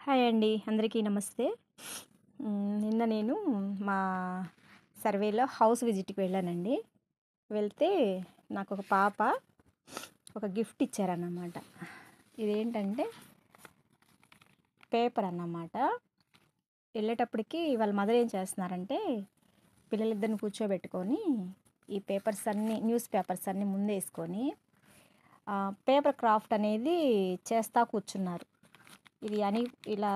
Hi అండి. అందరికీ నమస్తే. నిన్న నేను మా సర్వేలో హౌస్ విజిట్‌కి వెళ్ళానండి. వెళ్తే నాకొక పాప ఒక గిఫ్ట్ ఇచ్చారన్నమాట. ఇదేంటంటే పేపర్ అన్నమాట. వెళ్ళేటప్పటికి వాళ్ళ మదర్ ఏం చేస్తున్నారంటే పిల్లలిద్దరిని కూర్చోబెట్టుకొని ఈ న్యూస్ పేపర్స్ అన్నీ ముందేసుకొని పేపర్ క్రాఫ్ట్ అనేది చేస్తా కూర్చున్నారు. ఇది ఇలా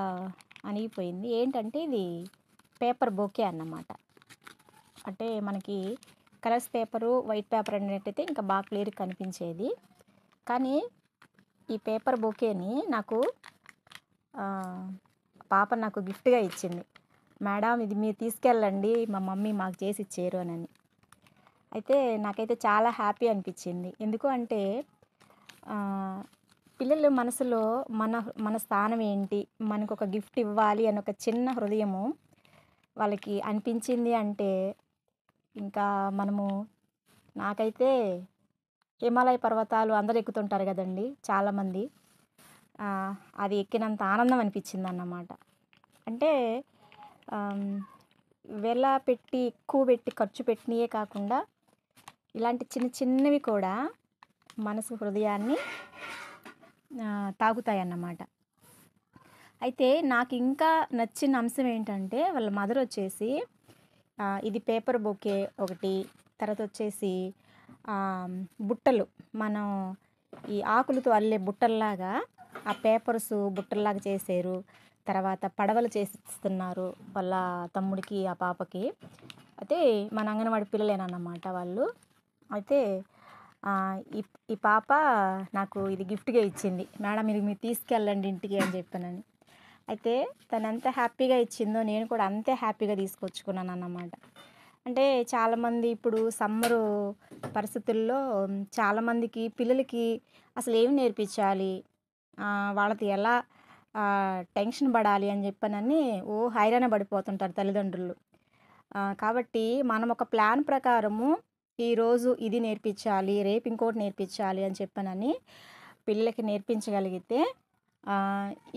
అణిగిపోయింది. ఏంటంటే ఇది పేపర్ బొకే అన్నమాట. అంటే మనకి కలర్స్ పేపరు, వైట్ పేపర్ అనేటైతే ఇంకా బాగా క్లియర్‌గా కనిపించేది. కానీ ఈ పేపర్ బొకేని పాప నాకు గిఫ్ట్‌గా ఇచ్చింది. మేడం ఇది మీరు తీసుకెళ్ళండి, మా మమ్మీ మాకు చేసి ఇచ్చారు అని. అయితే నాకైతే చాలా హ్యాపీ అనిపించింది. ఎందుకు అంటే పిల్లల మనసులో మన మన స్థానం ఏంటి, మనకొక గిఫ్ట్ ఇవ్వాలి అని ఒక చిన్న హృదయము వాళ్ళకి అనిపించింది అంటే ఇంకా నాకైతే హిమాలయ పర్వతాలు అందరూ ఎక్కుతుంటారు కదండీ చాలామంది. అది ఎక్కినంత ఆనందం అనిపించిందన్నమాట. అంటే ఎక్కువ పెట్టి ఖర్చు పెట్టినయే కాకుండా ఇలాంటి చిన్న చిన్నవి కూడా మనసు హృదయాన్ని తాకుతాయన్నమాట. అయితే నాకు ఇంకా నచ్చిన అంశం ఏంటంటే వాళ్ళ మదర్ వచ్చేసి ఇది పేపర్ బొకే ఒకటి, తర్వాత వచ్చేసి బుట్టలు మనం ఈ ఆకులతో అల్లే బుట్టల్లాగా ఆ పేపర్స్ బుట్టల్లాగా చేశారు. తర్వాత పడవలు చేసిస్తున్నారు వాళ్ళ తమ్ముడికి, ఆ పాపకి. అయితే మన అంగన్వాడి పిల్లలేనన్నమాట వాళ్ళు. అయితే ఈ పాప నాకు ఇది గిఫ్ట్‌గా ఇచ్చింది. మేడం మీరు తీసుకెళ్ళండి ఇంటికి అని చెప్పానని. అయితే తను ఎంత హ్యాపీగా ఇచ్చిందో నేను కూడా అంతే హ్యాపీగా తీసుకొచ్చుకున్నానన్నమాట. అంటే చాలామంది ఇప్పుడు సమ్మరు పరిస్థితుల్లో చాలామందికి పిల్లలకి అసలు ఏమి నేర్పించాలి, వాళ్ళతో ఎలా టెన్షన్ పడాలి అని చెప్పనని హైరాణ పడిపోతుంటారు తల్లిదండ్రులు. కాబట్టి మనం ఒక ప్లాన్ ప్రకారము ఈరోజు ఇది నేర్పించాలి, రేపు ఇంకోటి నేర్పించాలి అని చెప్పనని పిల్లలకి నేర్పించగలిగితే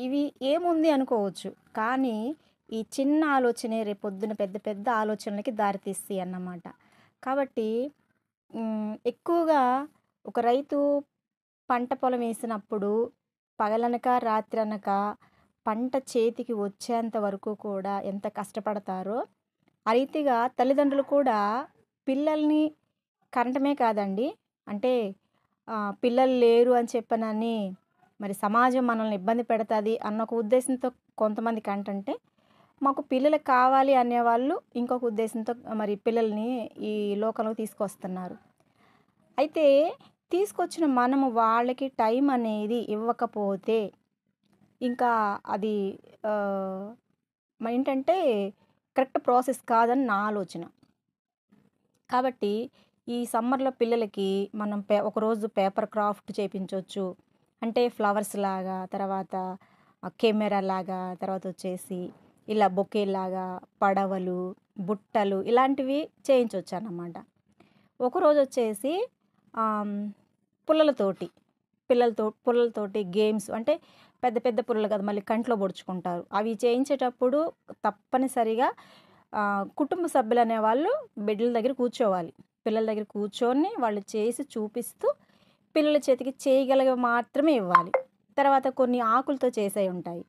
ఇవి ఏముంది అనుకోవచ్చు. కానీ ఈ చిన్న ఆలోచనే రేపొద్దున పెద్ద పెద్ద ఆలోచనలకి దారితీస్తాయి అన్నమాట. కాబట్టి ఎక్కువగా ఒక రైతు పంట పొలం వేసినప్పుడు పగలనక రాత్రనక పంట చేతికి వచ్చేంత వరకు కూడా ఎంత కష్టపడతారో ఆ రీతిగా తల్లిదండ్రులు కూడా పిల్లల్ని కనటమే కాదండి. అంటే పిల్లలు లేరు అని చెప్పనని మరి సమాజం మనల్ని ఇబ్బంది పెడతది అన్న ఒక ఉద్దేశంతో కొంతమంది కంటంటే, మాకు పిల్లలు కావాలి అనేవాళ్ళు ఇంకొక ఉద్దేశంతో మరి పిల్లల్ని ఈ లోకంలోకి తీసుకొస్తున్నారు. అయితే తీసుకొచ్చిన మనము వాళ్ళకి టైం అనేది ఇవ్వకపోతే ఇంకా అది ఏంటంటే కరెక్ట్ ప్రాసెస్ కాదని నా ఆలోచన. కాబట్టి ఈ సమ్మర్‌లో పిల్లలకి మనం ఒకరోజు పేపర్ క్రాఫ్ట్ చేపించొచ్చు. అంటే ఫ్లవర్స్ లాగా, తర్వాత కెమెరా లాగా, తర్వాత వచ్చేసి ఇలా బొకేలాగా, పడవలు, బుట్టలు ఇలాంటివి చేయించొచ్చన్నమాట. ఒకరోజు వచ్చేసి పుల్లలతోటి పుల్లలతోటి గేమ్స్ అంటే పెద్ద పెద్ద పుల్లలు కాదు, మళ్ళీ కంట్లో పొడుచుకుంటారు. అవి చేయించేటప్పుడు తప్పనిసరిగా కుటుంబ సభ్యులనేవాళ్ళు బెడ్ల దగ్గర కూర్చోవాలి. పిల్లల దగ్గర కూర్చొని వాళ్ళు చేసి చూపిస్తూ పిల్లల చేతికి చేయగలిగేవి మాత్రమే ఇవ్వాలి. తర్వాత కొన్ని ఆకులతో చేసేవి ఉంటాయి.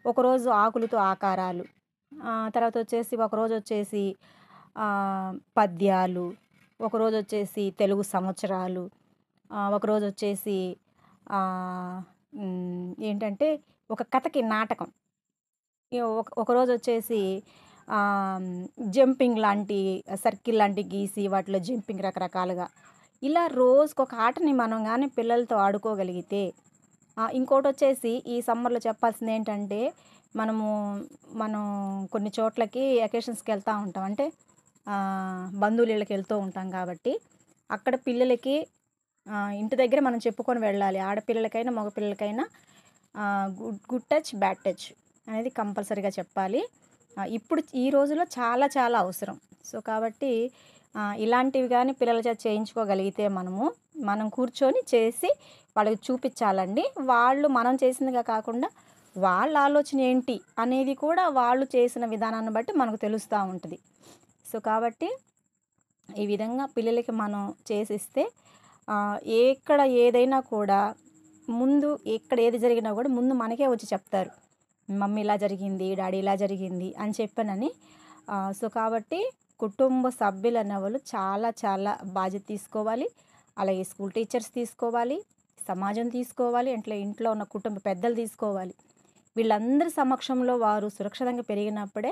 ఒకరోజు ఆకులతో ఆకారాలు, తర్వాత వచ్చేసి ఒకరోజు వచ్చేసి పద్యాలు, ఒకరోజు వచ్చేసి తెలుగు సంవత్సరాలు, ఒకరోజు వచ్చేసి ఏంటంటే ఒక కథకి నాటకం, ఒకరోజు వచ్చేసి జంపింగ్ లాంటి సర్కిల్ లాంటి గీసి వాటిలో జంపింగ్ రకరకాలుగా ఇలా రోజుకొక ఆటని మనం కానీ పిల్లలతో ఆడుకోగలిగితే. ఇంకోటొచ్చేసి ఈ సమ్మర్‌లో చెప్పాల్సింది ఏంటంటే మనం కొన్ని చోట్లకి అకేషన్స్‌కి వెళ్తూ ఉంటాం. అంటే బంధువుల ఇళ్ళకి వెళ్తూ ఉంటాం కాబట్టి అక్కడ పిల్లలకి ఇంటి దగ్గర మనం చెప్పుకొని వెళ్ళాలి. ఆడపిల్లలకైనా, మగపిల్లలకైనా గుడ్ టచ్, బ్యాడ్ టచ్ అనేది కంపల్సరీగా చెప్పాలి. ఇప్పుడు ఈ రోజుల్లో చాలా చాలా అవసరం. సో కాబట్టి ఇలాంటివి కానీ పిల్లల చేత చేయించుకోగలిగితే మనం కూర్చొని చేసి వాళ్ళకి చూపించాలండి. వాళ్ళు మనం చేసిందిగా కాకుండా వాళ్ళ ఆలోచన ఏంటి అనేది కూడా వాళ్ళు చేసిన విధానాన్ని బట్టి మనకు తెలుస్తూ ఉంటుంది. సో, కాబట్టి ఈ విధంగా పిల్లలకి మనం చేసిస్తే ఎక్కడ ఏదైనా కూడా ముందు ఎక్కడ ఏది జరిగినా కూడా ముందు మనకే వచ్చి చెప్తారు. మమ్మీ ఇలా జరిగింది, డాడీ ఇలా జరిగింది అని చెప్పానని. సో, కాబట్టి కుటుంబ సభ్యులనేవాళ్ళు చాలా చాలా బాధ్యత తీసుకోవాలి. అలాగే స్కూల్ టీచర్స్ తీసుకోవాలి, సమాజం తీసుకోవాలి, ఇంట్లో ఉన్న కుటుంబ పెద్దలు తీసుకోవాలి. వీళ్ళందరి సమక్షంలో వారు సురక్షితంగా పెరిగినప్పుడే